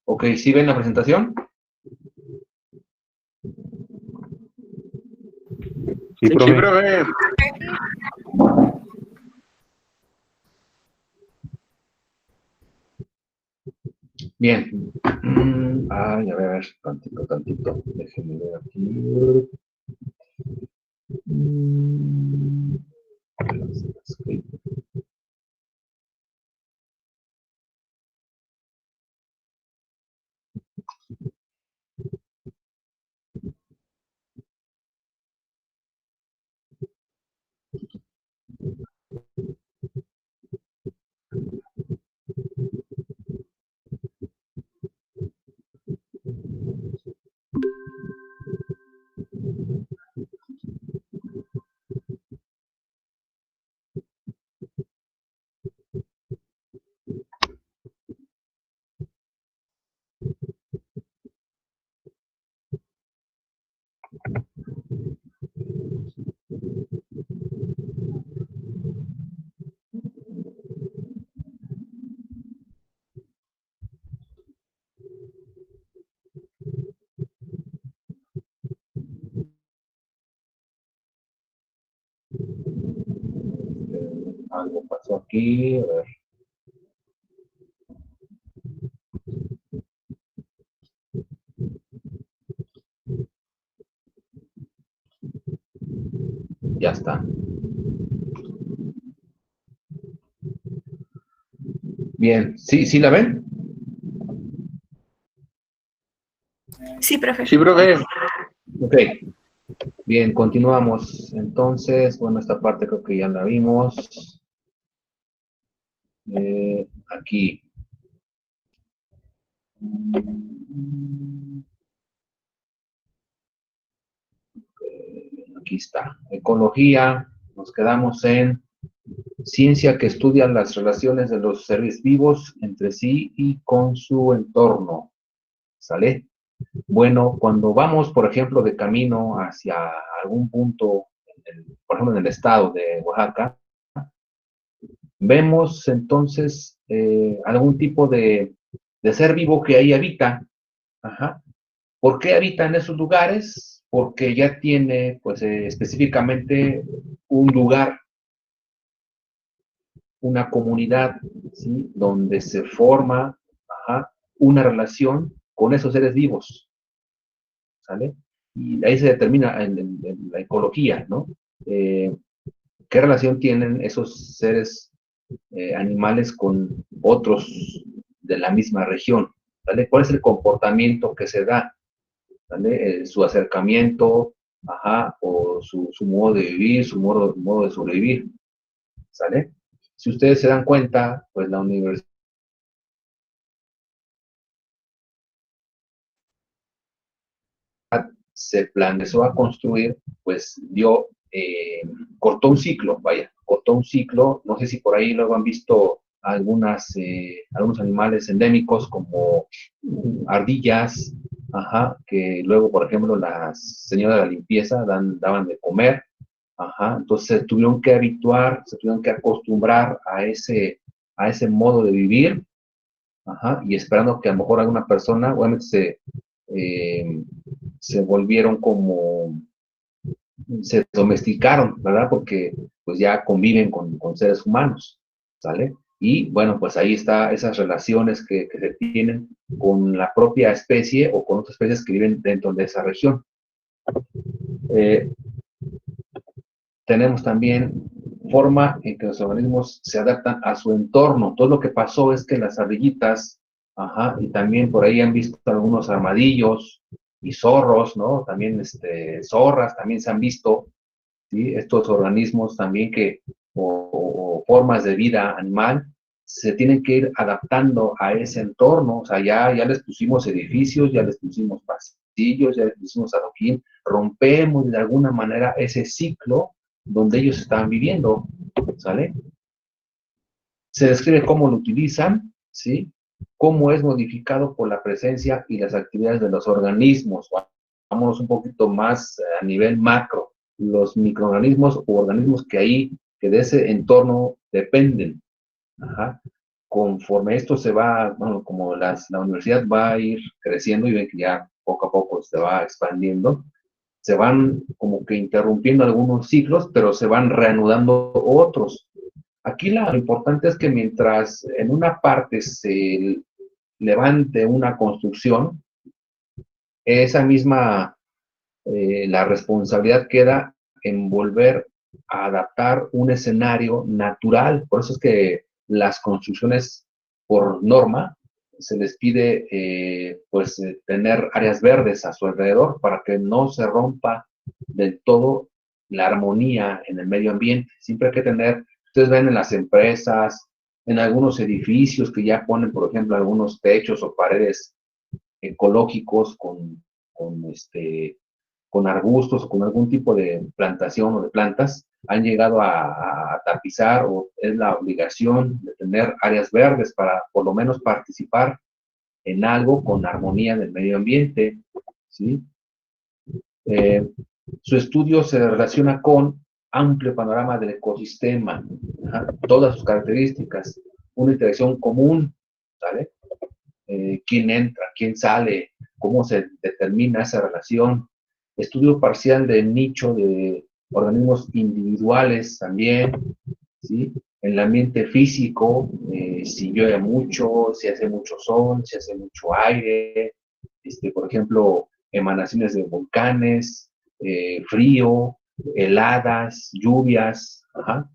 Ok, ¿sí ven la presentación? Sí, Sí, profe. profe. Bien. Ay, a ver, tantito. Déjenme ver aquí. Algo pasó aquí, a ver. Ya está. Bien, ¿sí la ven? Sí, profe. Sí, profe. Ok. Bien, continuamos. Entonces, bueno, esta parte creo que ya la vimos. Aquí. Aquí está. Ecología. Nos quedamos en ciencia que estudia las relaciones de los seres vivos entre sí y con su entorno. ¿Sale? Bueno, cuando vamos, por ejemplo, de camino hacia algún punto, por ejemplo, en el estado de Oaxaca, vemos entonces algún tipo de ser vivo que ahí habita. Ajá. ¿Por qué habita en esos lugares? Porque ya tiene, pues, específicamente un lugar, una comunidad, ¿sí? Donde se forma, ajá, una relación con esos seres vivos, ¿sale? Y ahí se determina en la ecología, ¿no? Eh, ¿Qué relación tienen esos seres animales con otros de la misma región? ¿Sale? ¿Cuál es el comportamiento que se da? ¿Sale? Su acercamiento, ajá, o su modo de vivir, su modo de sobrevivir, ¿sale? Si ustedes se dan cuenta, pues la universidad se planeó a construir, pues dio, cortó un ciclo, vaya, cortó un ciclo. No sé si por ahí luego han visto algunos animales endémicos como ardillas, ajá, que luego, por ejemplo, las señoras de la limpieza daban de comer, ajá, entonces se tuvieron que habituar, se tuvieron que acostumbrar a ese modo de vivir, ajá, y esperando que a lo mejor alguna persona, obviamente eh, se volvieron como, se domesticaron, ¿verdad? Porque pues ya conviven con seres humanos, ¿sale? Y bueno, pues ahí está esas relaciones que se tienen con la propia especie o con otras especies que viven dentro de esa región. Eh, Tenemos también forma en que los organismos se adaptan a su entorno. Todo lo que pasó es que las ardillitas, ajá, y también por ahí han visto algunos armadillos, y zorros, ¿no? También zorras, también se han visto, ¿sí? Estos organismos también o formas de vida animal, se tienen que ir adaptando a ese entorno. O sea, ya les pusimos edificios, ya les pusimos pasillos, ya les pusimos adoquín, rompemos de alguna manera ese ciclo donde ellos estaban viviendo, ¿sale? Se describe cómo lo utilizan, ¿sí? Cómo es modificado por la presencia y las actividades de los organismos. Vamos un poquito más a nivel macro. Los microorganismos u organismos que de ese entorno dependen. Ajá. Conforme esto se va, bueno, como la universidad va a ir creciendo y ven que ya poco a poco se va expandiendo, se van como que interrumpiendo algunos ciclos, pero se van reanudando otros. Aquí lo importante es que mientras en una parte se levante una construcción, esa misma, la responsabilidad queda en volver a adaptar un escenario natural. Por eso es que las construcciones, por norma, se les pide tener áreas verdes a su alrededor para que no se rompa del todo la armonía en el medio ambiente. Siempre hay que tener, ustedes ven en las empresas, en algunos edificios que ya ponen, por ejemplo, algunos techos o paredes ecológicos con arbustos o con algún tipo de plantación o de plantas, han llegado a tapizar, o es la obligación de tener áreas verdes para por lo menos participar en algo con armonía del medio ambiente, ¿sí? Eh, Su estudio se relaciona con amplio panorama del ecosistema, todas sus características, una interacción común, ¿sale? Quién entra, quién sale, cómo se determina esa relación. Estudio parcial del nicho de organismos individuales también, ¿sí? En el ambiente físico, si llueve mucho, si hace mucho sol, si hace mucho aire, por ejemplo, emanaciones de volcanes, frío, heladas, lluvias, ajá,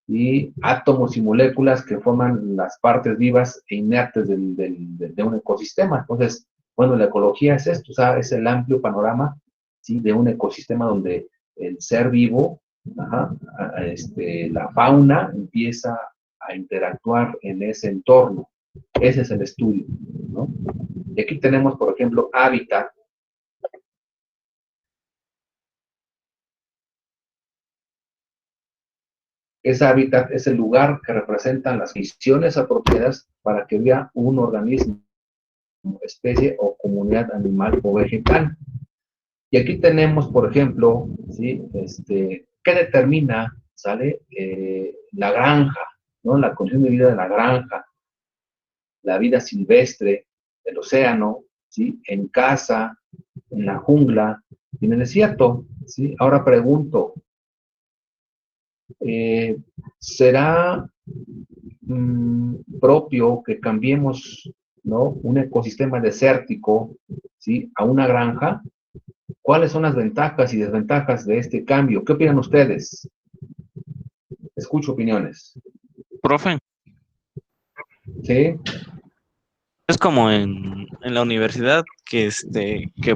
y átomos y moléculas que forman las partes vivas e inertes de un ecosistema. Entonces, bueno, la ecología es esto, o sea, es el amplio panorama, ¿sí? De un ecosistema donde el ser vivo, ajá, la fauna empieza a interactuar en ese entorno. Ese es el estudio, ¿no? Y aquí tenemos, por ejemplo, hábitat. Ese hábitat es el lugar que representan las condiciones apropiadas para que viva un organismo, especie o comunidad animal o vegetal. Y aquí tenemos, por ejemplo, ¿sí? ¿Qué determina, sale? La granja, ¿no? La condición de vida de la granja, la vida silvestre, del océano, ¿sí? En casa, en la jungla, y en el desierto, ¿sí? Ahora pregunto, ¿será propio que cambiemos, ¿no? Un ecosistema desértico, ¿sí? A una granja? ¿Cuáles son las ventajas y desventajas de este cambio? ¿Qué opinan ustedes? Escucho opiniones. Profe, ¿Sí? es como en la universidad que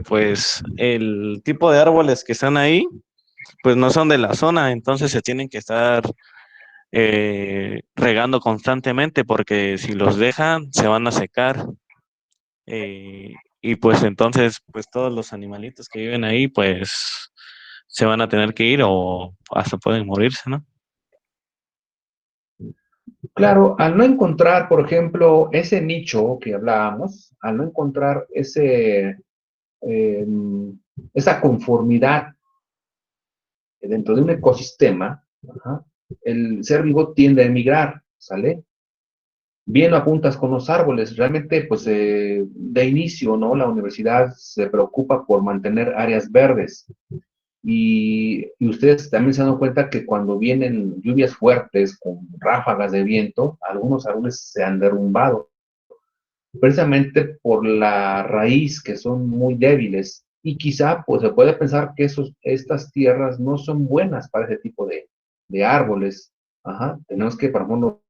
pues el tipo de árboles que están ahí, pues no son de la zona, entonces se tienen que estar regando constantemente porque si los dejan se van a secar y pues entonces pues todos los animalitos que viven ahí pues se van a tener que ir o hasta pueden morirse, ¿no? Claro, al no encontrar, por ejemplo, ese nicho que hablábamos, al no encontrar eh, esa conformidad dentro de un ecosistema, ajá, el ser vivo tiende a emigrar, ¿sale? Bien lo apuntas con los árboles, realmente, pues, de inicio, ¿no? La universidad se preocupa por mantener áreas verdes. Y ustedes también se dan cuenta que cuando vienen lluvias fuertes con ráfagas de viento, algunos árboles se han derrumbado, precisamente por la raíz, que son muy débiles. Y quizá pues se puede pensar que estas tierras no son buenas para ese tipo de árboles. Ajá. Tenemos que, por ejemplo,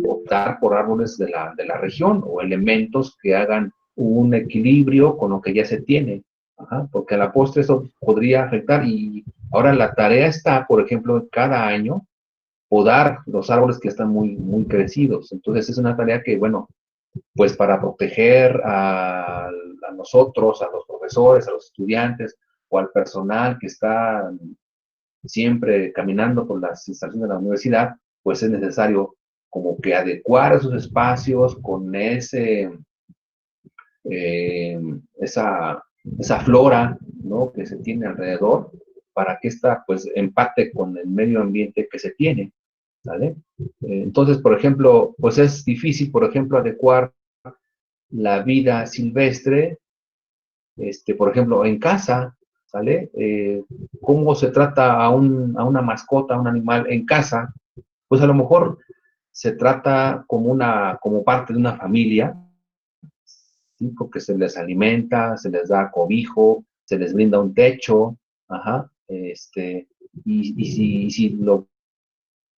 optar por árboles de la región o elementos que hagan un equilibrio con lo que ya se tiene. Ajá, porque a la postre eso podría afectar. Y ahora la tarea está, por ejemplo, cada año podar los árboles que están muy, muy crecidos. Entonces es una tarea que, bueno, pues para proteger a nosotros, a los profesores, a los estudiantes o al personal que está siempre caminando por las instalaciones de la universidad, pues es necesario como que adecuar esos espacios con eh, esa flora, ¿no?, que se tiene alrededor, para que esta pues empate con el medio ambiente que se tiene, ¿vale? Entonces, por ejemplo, pues es difícil, por ejemplo, adecuar la vida silvestre, por ejemplo, en casa, ¿sale? ¿Cómo se trata a una mascota, a un animal en casa? Pues a lo mejor se trata como parte de una familia, ¿sí? Porque se les alimenta, se les da cobijo, se les brinda un techo, ajá, y si lo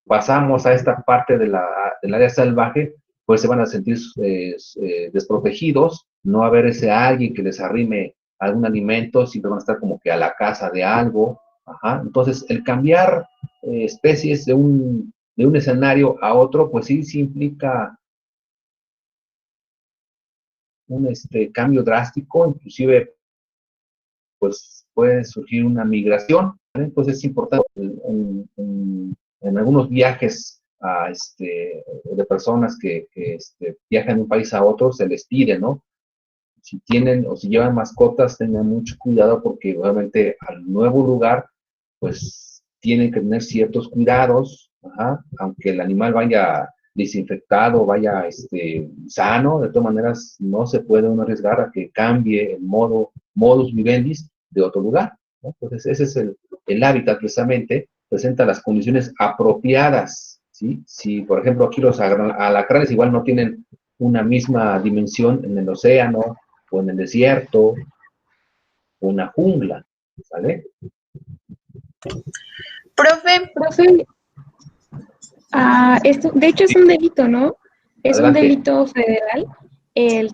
pasamos a esta parte del área salvaje, pues se van a sentir desprotegidos, no va a haber ese alguien que les arrime algún alimento, siempre van a estar como que a la caza de algo, ajá. Entonces, el cambiar especies de un escenario a otro, pues sí implica un cambio drástico, inclusive pues puede surgir una migración, ¿vale? Entonces es importante en algunos viajes de personas que viajan de un país a otro, se les pide, ¿no? Si tienen o si llevan mascotas, tengan mucho cuidado porque obviamente al nuevo lugar, pues tienen que tener ciertos cuidados, ajá, aunque el animal vaya desinfectado, vaya sano, de todas maneras no se puede uno arriesgar a que cambie el modus vivendi de otro lugar, ¿no? Entonces ese es el hábitat precisamente, presenta las condiciones apropiadas, ¿sí? Si por ejemplo aquí los alacranes igual no tienen una misma dimensión en el océano o en el desierto o una jungla, ¿sale? Profe, esto, de hecho es un delito, ¿no? Es un Adelante. delito federal el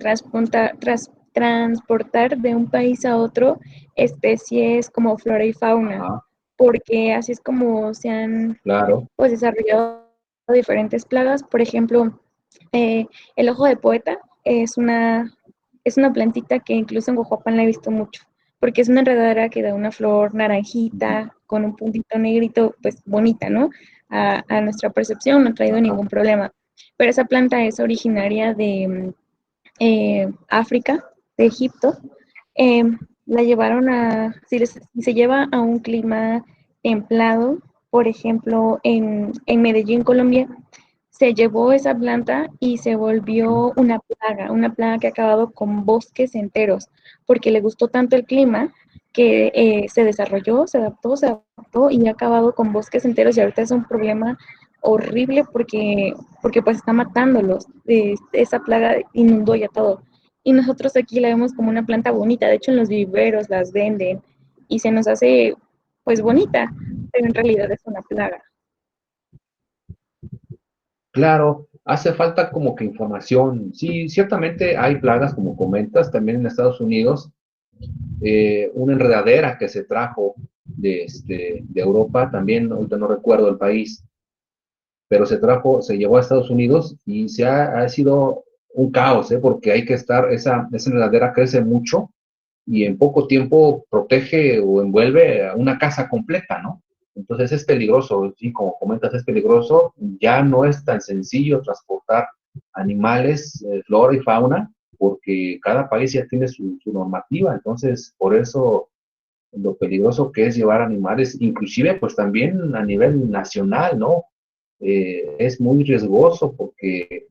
transportar de un país a otro especies como flora y fauna, Ajá, porque así es como se han claro. pues desarrollado diferentes plagas. Por ejemplo, el ojo de poeta es una plantita que incluso en Oaxaca la he visto mucho, porque es una enredadera que da una flor naranjita con un puntito negrito, pues bonita, ¿no? A nuestra percepción no ha traído Ajá. ningún problema. Pero esa planta es originaria de África, de Egipto. Eh, la llevaron si se lleva a un clima templado, por ejemplo, en Medellín, Colombia, se llevó esa planta y se volvió una plaga que ha acabado con bosques enteros, porque le gustó tanto el clima que se desarrolló, se adaptó y ha acabado con bosques enteros y ahorita es un problema horrible porque pues está matándolos. Esa plaga inundó ya todo. Y nosotros aquí la vemos como una planta bonita, de hecho en los viveros las venden y se nos hace pues bonita, pero en realidad es una plaga. Claro, hace falta como que información. Sí, ciertamente hay plagas, como comentas, también en Estados Unidos, una enredadera que se trajo de Europa, también, ahorita no recuerdo el país, pero se llevó a Estados Unidos y ha sido un caos, porque hay que esa enredadera crece mucho y en poco tiempo protege o envuelve a una casa completa, ¿no? Entonces es peligroso, y como comentas, es peligroso, ya no es tan sencillo transportar animales, flora y fauna, porque cada país ya tiene su normativa, entonces por eso lo peligroso que es llevar animales, inclusive pues también a nivel nacional, ¿no? Es muy riesgoso porque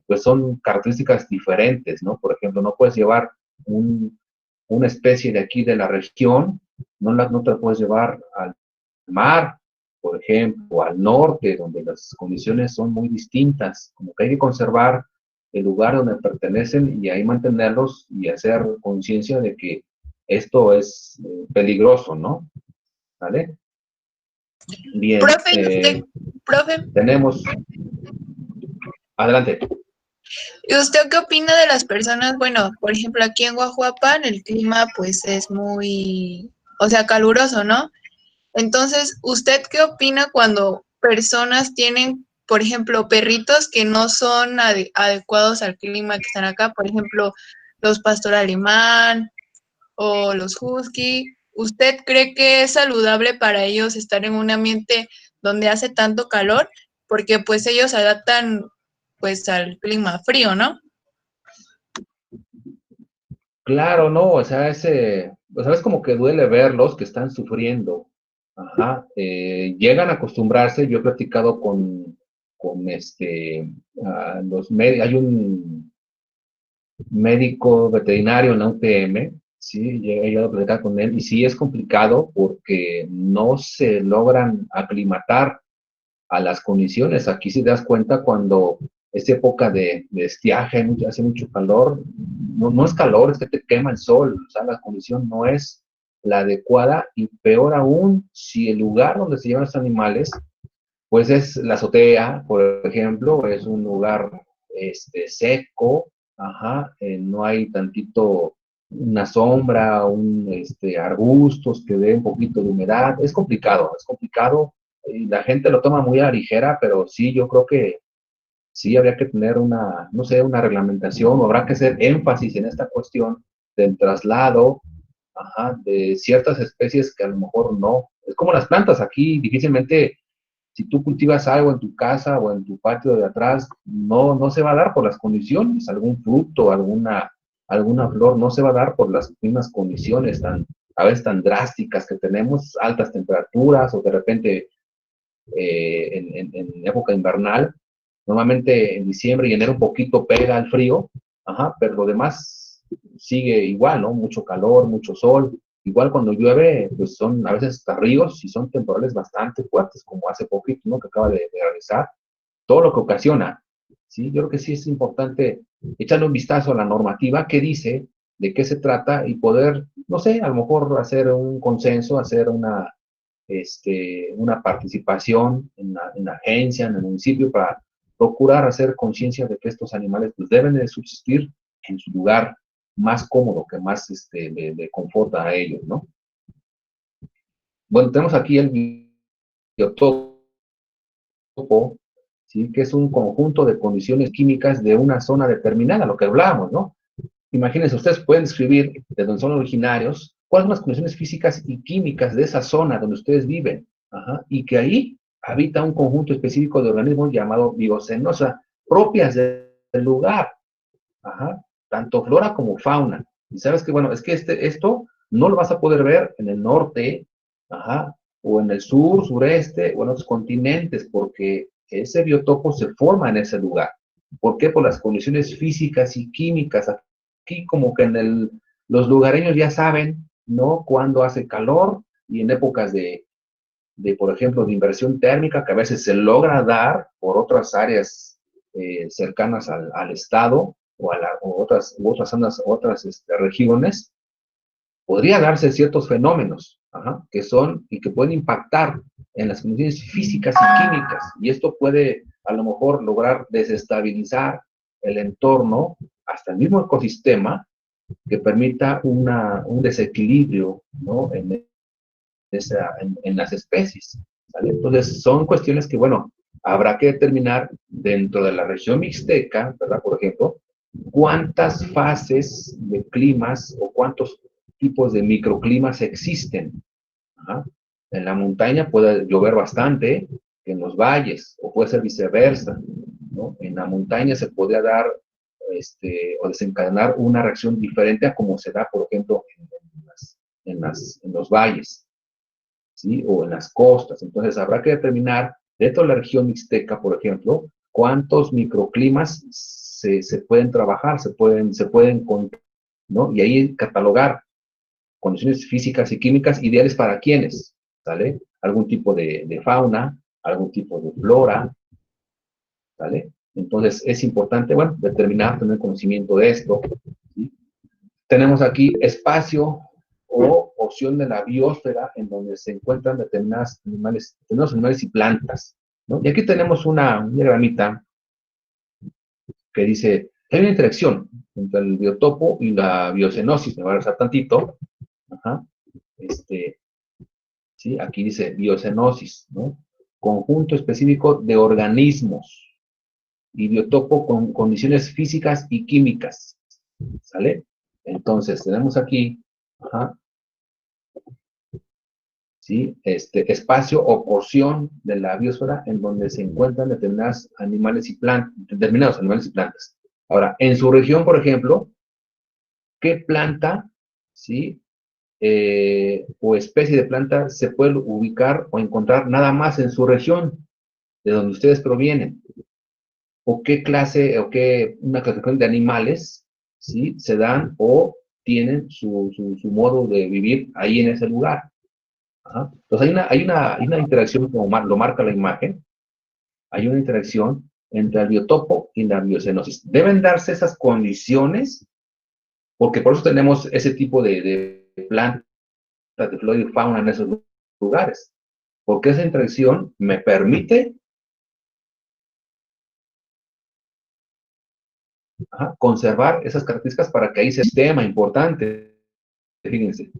pues son características diferentes, ¿no? Por ejemplo, no puedes llevar una especie de aquí de la región, no te la puedes llevar al mar, por ejemplo, o al norte, donde las condiciones son muy distintas, como que hay que conservar el lugar donde pertenecen y ahí mantenerlos y hacer conciencia de que esto es peligroso, ¿no? ¿Vale? Bien, Profe, profe, tenemos, adelante. ¿Y usted qué opina de las personas? Bueno, por ejemplo, aquí en Guajuapan el clima pues es muy, o sea, caluroso, ¿no? Entonces, ¿usted qué opina cuando personas tienen, por ejemplo, perritos que no son adecuados al clima que están acá? Por ejemplo, los pastor alemán o los husky. ¿Usted cree que es saludable para ellos estar en un ambiente donde hace tanto calor? Porque pues ellos se adaptan pues al clima frío, ¿no? Claro, no, o sea, o sea, es como que duele verlos que están sufriendo. Ajá, llegan a acostumbrarse. Yo he platicado con los médicos, hay un médico veterinario en la UTM, sí, he llegado a platicar con él, y sí es complicado porque no se logran aclimatar a las condiciones. Aquí si te das cuenta cuando es época de estiaje, hace mucho calor, no es calor, es que te quema el sol, o sea, la condición no es la adecuada, y peor aún si el lugar donde se llevan los animales, pues es la azotea, por ejemplo, es un lugar seco, ajá, no hay tantito una sombra, arbustos que dé un poquito de humedad. Es complicado, y la gente lo toma muy a la ligera, pero sí, yo creo que sí habría que tener una, no sé, una reglamentación, o habrá que hacer énfasis en esta cuestión del traslado, ajá, de ciertas especies que a lo mejor no. Es como las plantas, aquí difícilmente si tú cultivas algo en tu casa o en tu patio de atrás, no se va a dar por las condiciones. Algún fruto, alguna flor no se va a dar por las mismas condiciones a veces tan drásticas que tenemos, altas temperaturas, o de repente en época invernal. Normalmente en diciembre y enero un poquito pega el frío, ajá, pero lo demás sigue igual, ¿no? Mucho calor, mucho sol. Igual cuando llueve, pues son a veces hasta ríos, y son temporales bastante fuertes, como hace poquito, ¿no? Que acaba de realizar, todo lo que ocasiona. ¿Sí? Yo creo que sí es importante echarle un vistazo a la normativa, qué dice, de qué se trata, y poder, no sé, a lo mejor hacer un consenso, hacer una participación en la agencia, en el municipio, para procurar hacer conciencia de que estos animales pues, deben de subsistir en su lugar más cómodo, que más le conforta a ellos, ¿no? Bueno, tenemos aquí el biotopo, ¿sí? Que es un conjunto de condiciones químicas de una zona determinada, lo que hablábamos, ¿no? Imagínense, ustedes pueden describir de donde son originarios cuáles son las condiciones físicas y químicas de esa zona donde ustedes viven. Ajá, y que ahí habita un conjunto específico de organismos llamado biocenosa, propias del lugar. Ajá, tanto flora como fauna. Y sabes que, bueno, es que esto no lo vas a poder ver en el norte, ajá, o en el sur, sureste, o en otros continentes, porque ese biotopo se forma en ese lugar. ¿Por qué? Por las condiciones físicas y químicas. Aquí como que los lugareños ya saben, ¿no? Cuándo hace calor, y en épocas por ejemplo, de inversión térmica, que a veces se logra dar por otras áreas cercanas al estado, o otras regiones, podría darse ciertos fenómenos, ajá, que son y que pueden impactar en las condiciones físicas y químicas, y esto puede a lo mejor lograr desestabilizar el entorno, hasta el mismo ecosistema, que permita un desequilibrio, ¿no? En las especies, ¿sale? Entonces, son cuestiones que, bueno, habrá que determinar dentro de la región mixteca, ¿verdad? Por ejemplo, cuántas fases de climas o cuántos tipos de microclimas existen. Ajá. En la montaña puede llover bastante, que en los valles, o puede ser viceversa, ¿no? En la montaña se podría dar o desencadenar una reacción diferente a como se da, por ejemplo, en los valles, ¿sí? O en las costas. Entonces habrá que determinar dentro de la región mixteca, por ejemplo, cuántos microclimas se pueden trabajar, se pueden, ¿no? Y ahí catalogar condiciones físicas y químicas ideales para quienes, ¿sale? Algún tipo de fauna, algún tipo de flora, ¿sale? Entonces es importante, bueno, determinar, tener conocimiento de esto, ¿sí? Tenemos aquí espacio o opción de la biosfera, en donde se encuentran determinados animales y plantas, ¿no? Y aquí tenemos una diagramita que dice, hay una interacción entre el biotopo y la biocenosis, me voy a regresar tantito, ajá, ¿sí? Aquí dice biocenosis, ¿no? Conjunto específico de organismos y biotopo con condiciones físicas y químicas, ¿sale? Entonces, tenemos aquí, ajá, ¿sí? Espacio o porción de la biosfera en donde se encuentran determinados animales y plantas. Ahora, en su región, por ejemplo, ¿qué planta, sí, o especie de planta se puede ubicar o encontrar nada más en su región, de donde ustedes provienen? ¿O qué clase, o qué, una clasificación de animales, sí, se dan o tienen su modo de vivir ahí en ese lugar? Ajá. Entonces hay una interacción, como lo marca la imagen, hay una interacción entre el biotopo y la biocenosis. Deben darse esas condiciones, porque por eso tenemos ese tipo de plantas, de flora y fauna en esos lugares, porque esa interacción me permite, ajá, conservar esas características para que ahí se sistema importante, fíjense,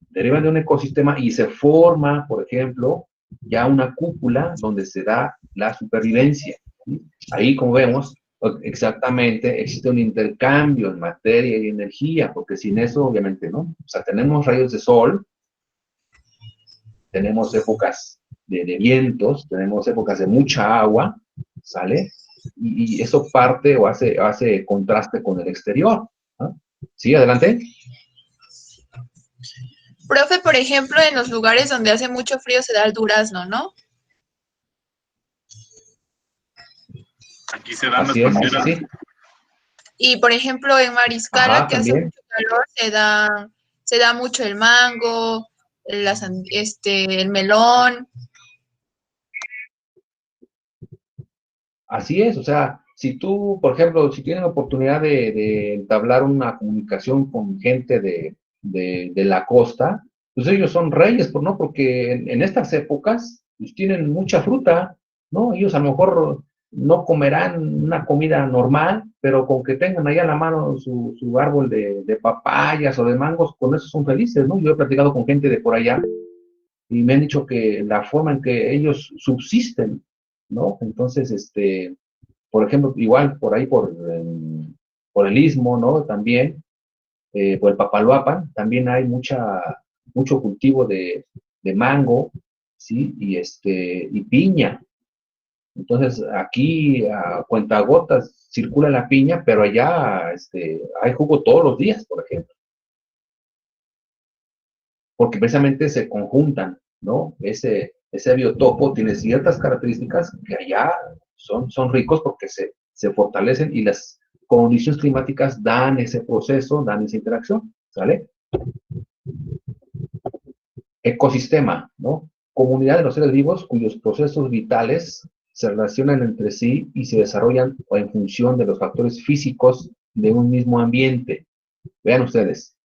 derivan de un ecosistema y se forma, por ejemplo, ya una cúpula donde se da la supervivencia. ¿Sí? Ahí, como vemos, exactamente existe un intercambio en materia y energía, porque sin eso, obviamente, ¿no? O sea, tenemos rayos de sol, tenemos épocas de vientos, tenemos épocas de mucha agua, ¿sale? Y eso parte o hace contraste con el exterior. ¿No? ¿Sí? Adelante. Profe, por ejemplo, en los lugares donde hace mucho frío se da el durazno, ¿no? Aquí se dan las Así es, sí, palmeras. sí. Y por ejemplo, en Mariscala, Ajá, que hace también. mucho calor, se da mucho el mango, el melón. Así es, o sea, si tú, por ejemplo, si tienes la oportunidad de entablar una comunicación con gente de la costa, pues ellos son reyes, ¿no? Porque en estas épocas, pues tienen mucha fruta, ¿no? Ellos a lo mejor no comerán una comida normal, pero con que tengan ahí a la mano su árbol de papayas o de mangos, con eso son felices, ¿no? Yo he platicado con gente de por allá y me han dicho que la forma en que ellos subsisten, ¿no? Entonces, por ejemplo, igual por ahí por el Istmo, ¿no? También, por el Papaloapan, también hay mucho cultivo de mango, ¿sí? Y piña. Entonces, aquí a cuentagotas circula la piña, pero allá, hay jugo todos los días, por ejemplo, porque precisamente se conjuntan, ¿no? Ese biotopo tiene ciertas características que allá son ricos porque se fortalecen y las condiciones climáticas dan ese proceso, dan esa interacción, ¿sale? Ecosistema, ¿no? Comunidad de los seres vivos cuyos procesos vitales se relacionan entre sí y se desarrollan en función de los factores físicos de un mismo ambiente. Vean ustedes,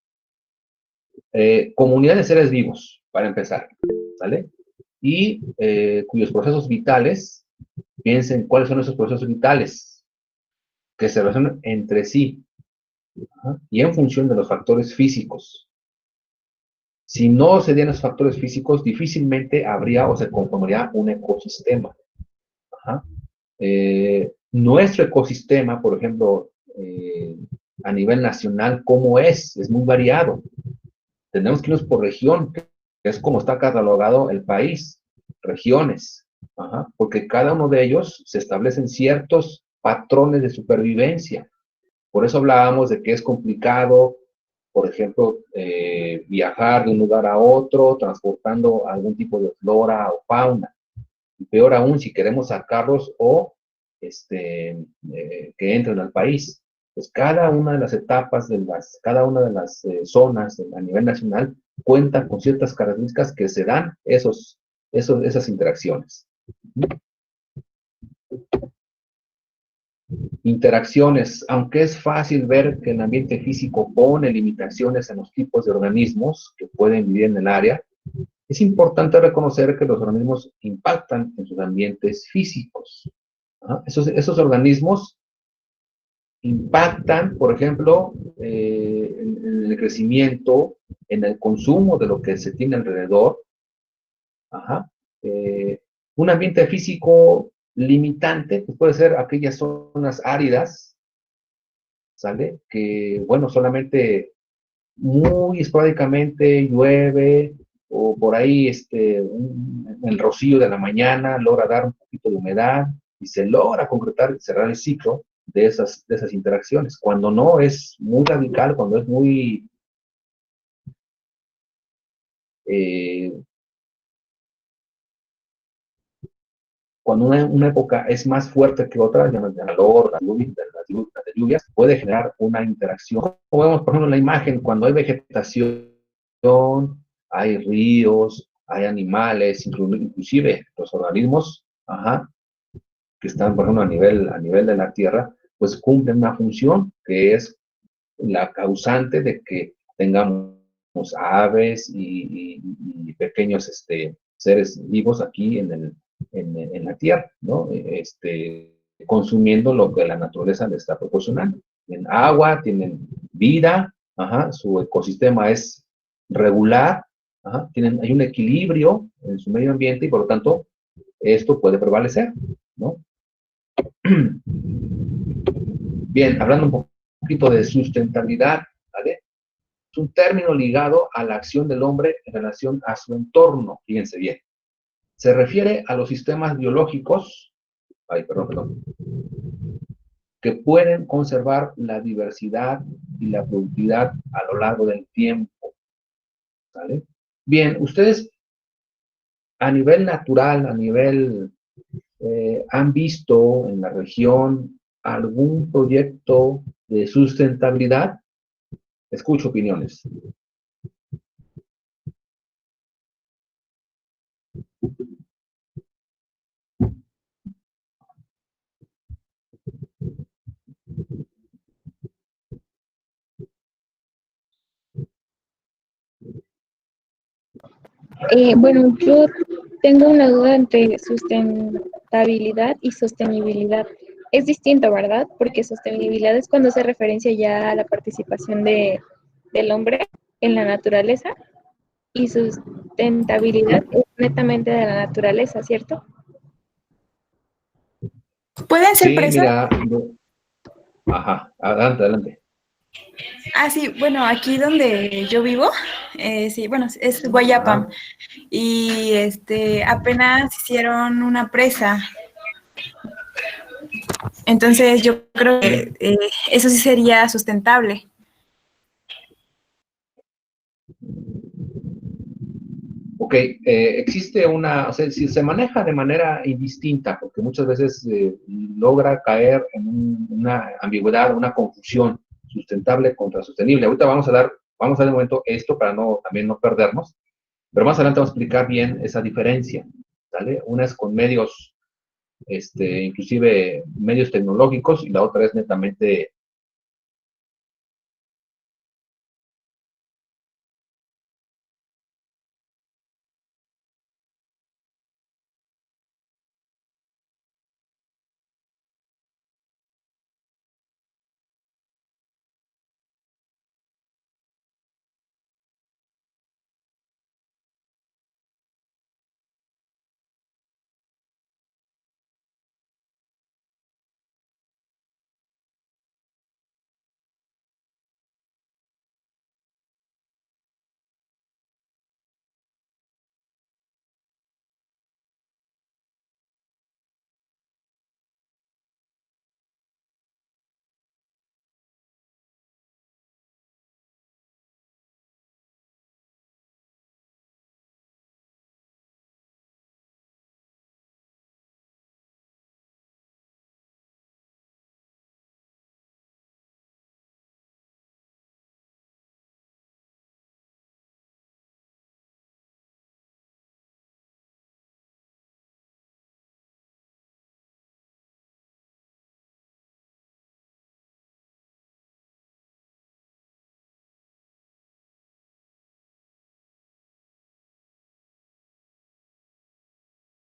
comunidad de seres vivos, para empezar, ¿vale? Y cuyos procesos vitales, piensen cuáles son esos procesos vitales que se relacionan entre sí, ¿ah? Y en función de los factores físicos. Si no se dieran esos factores físicos, difícilmente habría o se conformaría un ecosistema. Ajá. Nuestro ecosistema, por ejemplo, a nivel nacional, ¿cómo es? Es muy variado. Tenemos que irnos por región, que es como está catalogado el país, regiones, ajá, porque cada uno de ellos se establecen ciertos patrones de supervivencia. Por eso hablábamos de que es complicado, por ejemplo, viajar de un lugar a otro, transportando algún tipo de flora o fauna. Y peor aún, si queremos sacarlos o que entren al país. Pues cada una de las etapas, cada una de las zonas a nivel nacional cuentan con ciertas características que se dan esas interacciones. Interacciones, aunque es fácil ver que el ambiente físico pone limitaciones en los tipos de organismos que pueden vivir en el área, es importante reconocer que los organismos impactan en sus ambientes físicos. ¿Ah? Esos organismos impactan, por ejemplo, en el crecimiento, en el consumo de lo que se tiene alrededor. Ajá. Un ambiente físico limitante, pues puede ser aquellas zonas áridas, ¿sale? Que, bueno, solamente muy esporádicamente llueve, o por ahí el rocío de la mañana logra dar un poquito de humedad y se logra concretar, cerrar el ciclo de esas interacciones. Cuando no es muy radical, cuando es muy cuando una época es más fuerte que otra, ya el calor, las lluvias, puede generar una interacción. Como vemos, por ejemplo, en la imagen, cuando hay vegetación, hay ríos, hay animales, inclusive los organismos, que están, por ejemplo, a nivel de la Tierra, pues cumplen una función que es la causante de que tengamos aves y pequeños seres vivos aquí en la Tierra, ¿no? Consumiendo lo que la naturaleza les está proporcionando. Tienen agua, tienen vida, su ecosistema es regular, hay un equilibrio en su medio ambiente y por lo tanto esto puede prevalecer, ¿no? Bien, hablando un poquito de sustentabilidad, ¿vale? Es un término ligado a la acción del hombre en relación a su entorno, fíjense bien. Se refiere a los sistemas biológicos, que pueden conservar la diversidad y la productividad a lo largo del tiempo, ¿vale? Bien, ustedes a nivel natural, ¿han visto en la región algún proyecto de sustentabilidad? Escucho opiniones. Bueno, yo tengo una duda entre sustentabilidad y sostenibilidad. Es distinto, ¿verdad? Porque sostenibilidad es cuando hace referencia ya a la participación del hombre en la naturaleza y sustentabilidad es netamente de la naturaleza, ¿cierto? ¿Pueden ser Sí, presas? mira, adelante. Ah, sí, bueno, aquí donde yo vivo, sí, bueno, es Guayapam. Y apenas hicieron una presa. Entonces yo creo que eso sí sería sustentable. Ok, existe o sea, si se maneja de manera indistinta, porque muchas veces logra caer en una ambigüedad, una confusión, sustentable contra sostenible. Ahorita vamos a dar de momento esto para también no perdernos, pero más adelante vamos a explicar bien esa diferencia, ¿vale? Una es con medios, inclusive medios tecnológicos, y la otra es netamente